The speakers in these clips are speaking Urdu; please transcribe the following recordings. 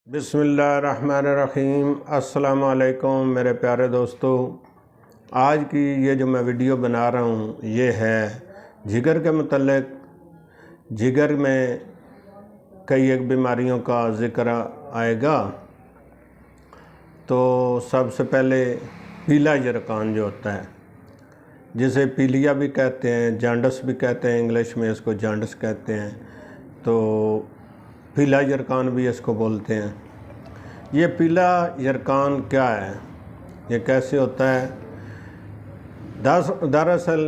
بسم اللہ الرحمن الرحیم۔ السلام علیکم میرے پیارے دوستو، آج کی یہ جو میں ویڈیو بنا رہا ہوں یہ ہے جگر کے متعلق۔ جگر میں کئی ایک بیماریوں کا ذکر آئے گا، تو سب سے پہلے پیلا یرقان جو ہوتا ہے، جسے پیلیا بھی کہتے ہیں، جانڈس بھی کہتے ہیں، انگلش میں اس کو جانڈس کہتے ہیں، تو پیلا یرقان بھی اس کو بولتے ہیں۔ یہ پیلا یرقان کیا ہے، یہ کیسے ہوتا ہے؟ دراصل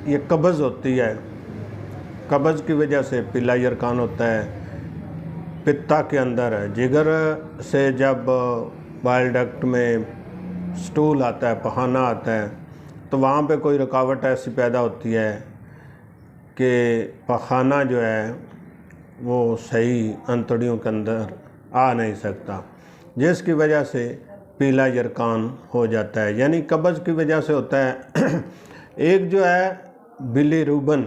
یہ قبض ہوتی ہے، قبض کی وجہ سے پیلا یرقان ہوتا ہے۔ پتا کے اندر جگر سے جب بائل ڈکٹ میں سٹول آتا ہے، پخانہ آتا ہے، تو وہاں پہ کوئی رکاوٹ ایسی پیدا ہوتی ہے کہ پخانہ جو ہے وہ صحیح انتڑیوں کے اندر آ نہیں سکتا، جس کی وجہ سے پیلا یرقان ہو جاتا ہے، یعنی قبض کی وجہ سے ہوتا ہے۔ ایک جو ہے بلی روبن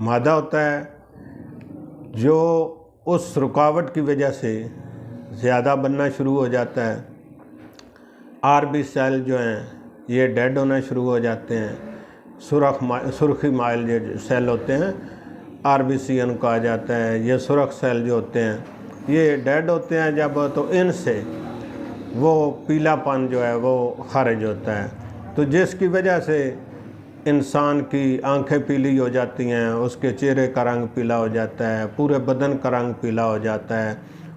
مادہ ہوتا ہے جو اس رکاوٹ کی وجہ سے زیادہ بننا شروع ہو جاتا ہے۔ آر بی سیل جو ہیں یہ ڈیڈ ہونا شروع ہو جاتے ہیں۔ سرخی مائل جو سیل ہوتے ہیں، آر بی سی ان کو آ جاتا ہے۔ یہ سرخ سیل جو ہوتے ہیں یہ ڈیڈ ہوتے ہیں جب، تو ان سے وہ پیلا پن جو ہے وہ خارج ہوتا ہے، تو جس کی وجہ سے انسان کی آنکھیں پیلی ہو جاتی ہیں، اس کے چہرے کا رنگ پیلا ہو جاتا ہے، پورے بدن کا رنگ پیلا ہو جاتا ہے،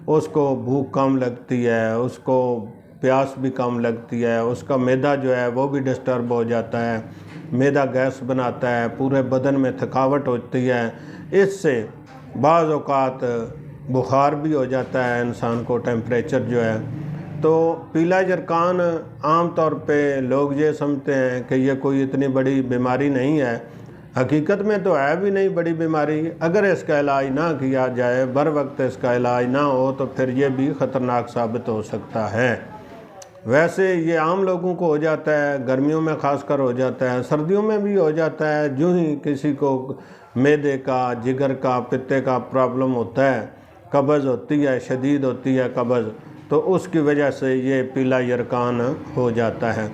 اس کو بھوک کم لگتی ہے، اس کو پیاس بھی کم لگتی ہے، اس کا معدہ جو ہے وہ بھی ڈسٹرب ہو جاتا ہے، معدہ گیس بناتا ہے، پورے بدن میں تھکاوٹ ہوتی ہے۔ اس سے بعض اوقات بخار بھی ہو جاتا ہے انسان کو، ٹیمپریچر جو ہے۔ تو پیلا یرقان عام طور پہ لوگ یہ سمجھتے ہیں کہ یہ کوئی اتنی بڑی بیماری نہیں ہے، حقیقت میں تو ہے بھی نہیں بڑی بیماری۔ اگر اس کا علاج نہ کیا جائے، بر وقت اس کا علاج نہ ہو، تو پھر یہ بھی خطرناک ثابت ہو سکتا ہے۔ ویسے یہ عام لوگوں کو ہو جاتا ہے، گرمیوں میں خاص کر ہو جاتا ہے، سردیوں میں بھی ہو جاتا ہے۔ جو ہی کسی کو معدے کا، جگر کا، پتے کا پرابلم ہوتا ہے، قبض ہوتی ہے، شدید ہوتی ہے قبض، تو اس کی وجہ سے یہ پیلا یرقان ہو جاتا ہے۔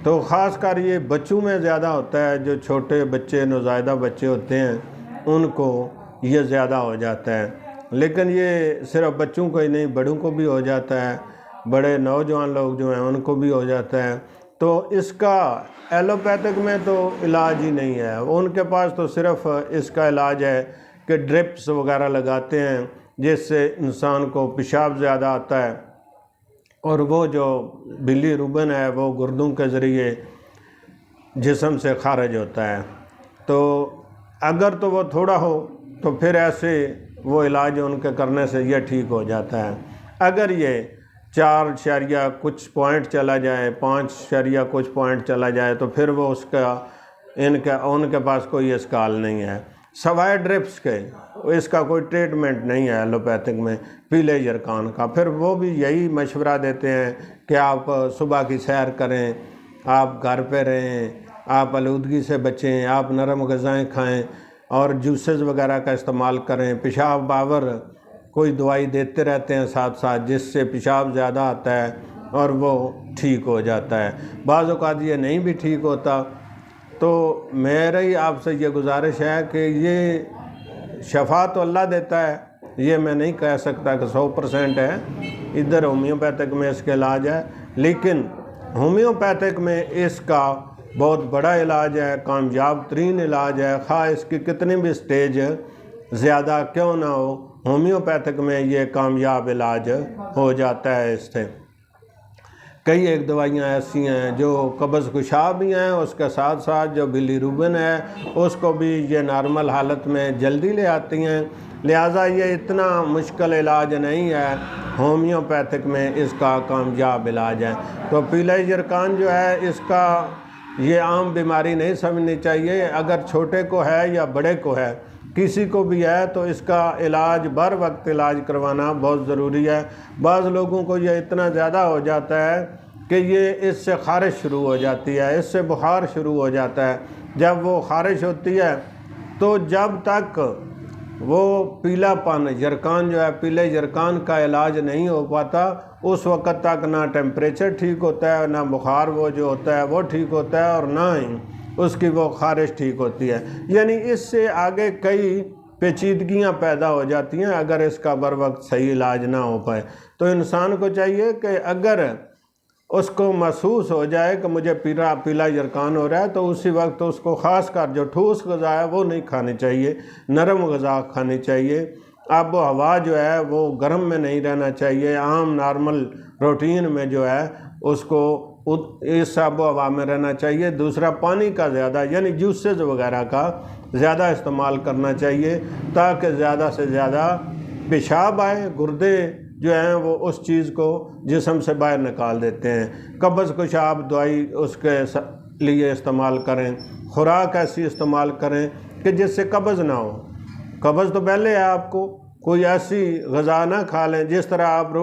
تو خاص کر یہ بچوں میں زیادہ ہوتا ہے، جو چھوٹے بچے، نوزائیدہ بچے ہوتے ہیں، ان کو یہ زیادہ ہو جاتا ہے۔ لیکن یہ صرف بچوں کو ہی نہیں، بڑوں کو بھی ہو جاتا ہے، بڑے نوجوان لوگ جو ہیں ان کو بھی ہو جاتا ہے۔ تو اس کا ایلوپیتھک میں تو علاج ہی نہیں ہے، ان کے پاس تو صرف اس کا علاج ہے کہ ڈرپس وغیرہ لگاتے ہیں، جس سے انسان کو پیشاب زیادہ آتا ہے، اور وہ جو بلی روبن ہے وہ گردوں کے ذریعے جسم سے خارج ہوتا ہے۔ تو اگر تو وہ تھوڑا ہو تو پھر ایسے وہ علاج ان کے کرنے سے یہ ٹھیک ہو جاتا ہے۔ اگر یہ 4 کچھ پوائنٹ چلا جائے، 5 کچھ پوائنٹ چلا جائے، تو پھر وہ ان کے پاس کوئی اسکال نہیں ہے، سوائے ڈرپس کے اس کا کوئی ٹریٹمنٹ نہیں ہے ایلوپیتھک میں پیلے یرقان کا۔ پھر وہ بھی یہی مشورہ دیتے ہیں کہ آپ صبح کی سیر کریں، آپ گھر پہ رہیں، آپ آلودگی سے بچیں، آپ نرم غذائیں کھائیں اور جوسز وغیرہ کا استعمال کریں۔ پیشاب باور کوئی دوائی دیتے رہتے ہیں ساتھ ساتھ، جس سے پیشاب زیادہ آتا ہے اور وہ ٹھیک ہو جاتا ہے۔ بعض اوقات یہ نہیں بھی ٹھیک ہوتا، تو میری آپ سے یہ گزارش ہے کہ یہ شفا تو اللہ دیتا ہے، یہ میں نہیں کہہ سکتا کہ 100% ہے، ادھر ہومیوپیتھک میں اس کے علاج ہے، لیکن ہومیوپیتھک میں اس کا بہت بڑا علاج ہے، کامیاب ترین علاج ہے، خواہ اس کی کتنی بھی سٹیج زیادہ کیوں نہ ہو، ہومیوپیتھک میں یہ کامیاب علاج ہو جاتا ہے۔ اس سے کئی ایک دوائیاں ایسی ہیں جو قبض کشا بھی ہیں، اس کے ساتھ ساتھ جو بلی روبن ہے اس کو بھی یہ نارمل حالت میں جلدی لے آتی ہیں، لہٰذا یہ اتنا مشکل علاج نہیں ہے، ہومیوپیتھک میں اس کا کامیاب علاج ہے۔ تو پیلا یرقان جو ہے، اس کا یہ عام بیماری نہیں سمجھنی چاہیے، اگر چھوٹے کو ہے یا بڑے کو ہے، کسی کو بھی ہے، تو اس کا علاج بر وقت علاج کروانا بہت ضروری ہے۔ بعض لوگوں کو یہ اتنا زیادہ ہو جاتا ہے کہ یہ اس سے خارش شروع ہو جاتی ہے، اس سے بخار شروع ہو جاتا ہے۔ جب وہ خارش ہوتی ہے تو جب تک وہ پیلا پن یرکان جو ہے پیلے یرکان کا علاج نہیں ہو پاتا، اس وقت تک نہ ٹیمپریچر ٹھیک ہوتا ہے، نہ بخار وہ جو ہوتا ہے وہ ٹھیک ہوتا ہے، اور نہ ہی اس کی وہ خارش ٹھیک ہوتی ہے۔ یعنی اس سے آگے کئی پیچیدگیاں پیدا ہو جاتی ہیں اگر اس کا بر وقت صحیح علاج نہ ہو پائے۔ تو انسان کو چاہیے کہ اگر اس کو محسوس ہو جائے کہ مجھے پیلا یرکان ہو رہا ہے تو اسی وقت اس کو خاص کر جو ٹھوس غذا ہے وہ نہیں کھانی چاہیے، نرم غذا کھانی چاہیے۔ آب و ہوا جو ہے وہ گرم میں نہیں رہنا چاہیے، عام نارمل روٹین میں جو ہے اس کو اس آب و ہوا میں رہنا چاہیے۔ دوسرا، پانی کا زیادہ یعنی جوسز وغیرہ کا زیادہ استعمال کرنا چاہیے تاکہ زیادہ سے زیادہ پیشاب آئے، گردے جو ہیں وہ اس چیز کو جسم سے باہر نکال دیتے ہیں۔ قبض کشاب دوائی اس کے لیے استعمال کریں، خوراک ایسی استعمال کریں کہ جس سے قبض نہ ہو۔ قبض تو پہلے ہے، آپ کو کوئی ایسی غذا نہ کھا لیں جس طرح آپ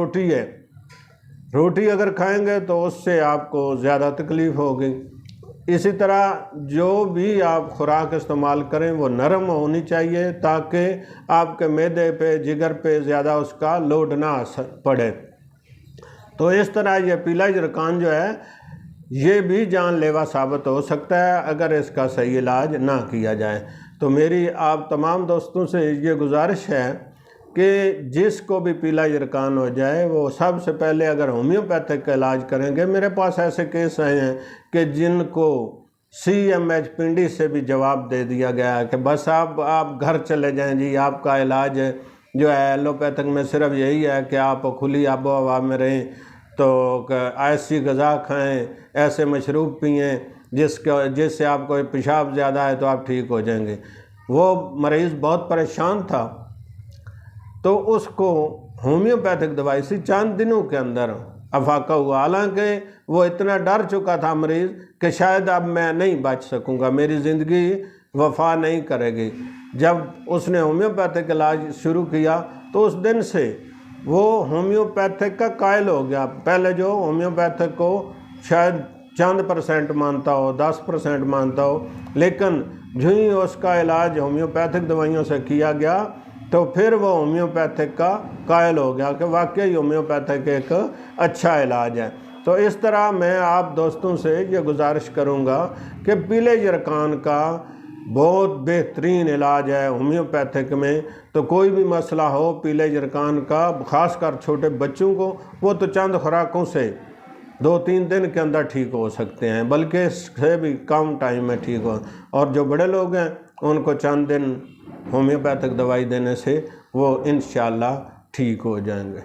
روٹی اگر کھائیں گے تو اس سے آپ کو زیادہ تکلیف ہوگی۔ اسی طرح جو بھی آپ خوراک استعمال کریں وہ نرم ہونی چاہیے تاکہ آپ کے معدے پہ جگر پہ زیادہ اس کا لوڈ نہ پڑے۔ تو اس طرح یہ پیلا یرکان جو ہے یہ بھی جان لیوا ثابت ہو سکتا ہے اگر اس کا صحیح علاج نہ کیا جائے۔ تو میری آپ تمام دوستوں سے یہ گزارش ہے کہ جس کو بھی پیلا یرکان ہو جائے وہ سب سے پہلے اگر ہومیوپیتھک کا علاج کریں گے۔ میرے پاس ایسے کیس آئے ہیں کہ جن کو CMH پنڈی سے بھی جواب دے دیا گیا ہے کہ بس آپ گھر چلے جائیں جی، آپ کا علاج جو ہے ایلوپیتھک میں صرف یہی ہے کہ آپ کھلی آب و ہوا میں رہیں، تو ایسی غذا کھائیں، ایسے مشروب پئیں جس سے آپ کو پیشاب زیادہ ہے تو آپ ٹھیک ہو جائیں گے۔ وہ مریض بہت پریشان تھا تو اس کو ہومیوپیتھک دوائی سے چند دنوں کے اندر افاقہ ہوا، حالانکہ وہ اتنا ڈر چکا تھا مریض کہ شاید اب میں نہیں بچ سکوں گا، میری زندگی وفا نہیں کرے گی۔ جب اس نے ہومیوپیتھک علاج شروع کیا تو اس دن سے وہ ہومیوپیتھک کا قائل ہو گیا۔ پہلے جو ہومیوپیتھک کو شاید چند % مانتا ہو، 10% مانتا ہو، لیکن جو ہی اس کا علاج ہومیوپیتھک دوائیوں سے کیا گیا تو پھر وہ ہومیوپیتھک کا قائل ہو گیا کہ واقعی ہومیوپیتھک ایک اچھا علاج ہے۔ تو اس طرح میں آپ دوستوں سے یہ گزارش کروں گا کہ پیلے یرکان کا بہت بہترین علاج ہے ہومیوپیتھک میں۔ تو کوئی بھی مسئلہ ہو پیلے یرکان کا، خاص کر چھوٹے بچوں کو، وہ تو چند خوراکوں سے 2-3 دن کے اندر ٹھیک ہو سکتے ہیں، بلکہ اس سے بھی کم ٹائم میں ٹھیک ہو، اور جو بڑے لوگ ہیں ان کو چند دن ہومیوپیتھک دوائی دینے سے وہ انشاءاللہ ٹھیک ہو جائیں گے۔